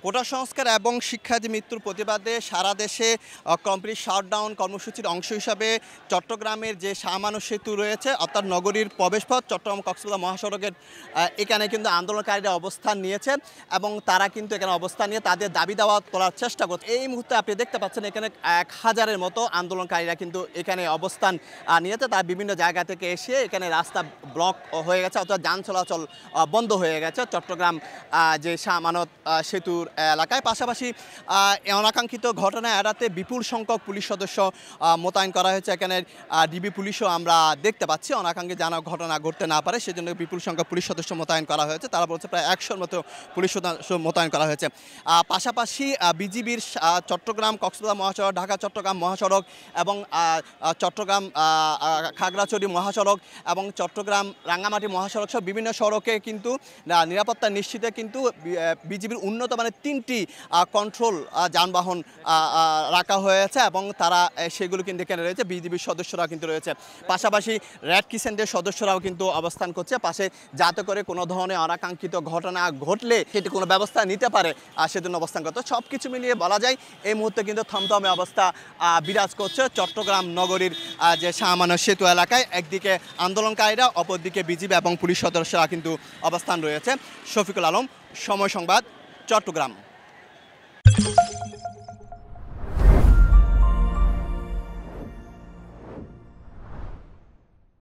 কোটা সংস্কার এবং শিক্ষার্থী মৃত্যুর প্রতিবাদে সারা দেশে কমপ্লিট শাটডাউন কর্মসূচির অংশ হিসাবে চট্টগ্রামের যে শাহমানব সেতু রয়েছে অর্থাৎ নগরীর প্রবেশপথ চট্টগ্রাম কক্সবাজার মহাসড়কের এখানে কিন্তু আন্দোলনকারীরা অবস্থান নিয়েছে এবং তারা কিন্তু এখানে অবস্থান নিয়ে তাদের দাবি দাওয়া তোলার চেষ্টা করছে। এই মুহূর্তে আপনি দেখতে পাচ্ছেন এখানে 1000-এর মতো আন্দোলনকারীরা কিন্তু এখানে অবস্থান নিয়েছে। তারা বিভিন্ন জায়গা থেকে এসে এখানে রাস্তা ব্লক হয়ে গেছে অর্থাৎ যান চলাচল বন্ধ হয়ে গেছে চট্টগ্রাম যে শাহমানব সেতুর এলাকায়। পাশাপাশি অনাকাঙ্ক্ষিত ঘটনা এড়াতে বিপুল সংখ্যক পুলিশ সদস্য মোতায়েন করা হয়েছে। এখানে ডিবি পুলিশও আমরা দেখতে পাচ্ছি অনাকাঙ্ক্ষিত যেন ঘটনা ঘটতে না পারে সেজন্য বিপুল সংখ্যক পুলিশ সদস্য মোতায়েন করা হয়েছে। তারা বলছে প্রায় 100-র মতো পুলিশ সদস্য মোতায়েন করা হয়েছে। পাশাপাশি বিজিবির চট্টগ্রাম কক্সবাজার মহাসড়ক, ঢাকা চট্টগ্রাম মহাসড়ক এবং চট্টগ্রাম খাগড়াছড়ি মহাসড়ক এবং চট্টগ্রাম রাঙ্গামাটি মহাসড়ক সহ বিভিন্ন সড়কে কিন্তু নিরাপত্তা নিশ্চিতে কিন্তু বিজিবির উন্নত মানের 3টি কন্ট্রোল যানবাহন রাখা হয়েছে এবং তারা সেগুলো কিন্তু এখানে রয়েছে। বিজিবির সদস্যরা কিন্তু রয়েছে। পাশাপাশি রেড ক্রিসেন্টের সদস্যরাও কিন্তু অবস্থান করছে পাশে, যাতে করে কোনো ধরনের অনাকাঙ্ক্ষিত ঘটনা ঘটলে সেটি কোনো ব্যবস্থা নিতে পারে সেজন্য অবস্থান করতে। সব কিছু মিলিয়ে বলা যায় এই মুহূর্তে কিন্তু থমথমে অবস্থা বিরাজ করছে চট্টগ্রাম নগরীর যে শাহমানব সেতু এলাকায়। একদিকে আন্দোলনকারীরা, অপরদিকে বিজিবি এবং পুলিশ সদস্যরা কিন্তু অবস্থান রয়েছে। শফিকুল আলম, সময় সংবাদ, চট্টগ্রাম।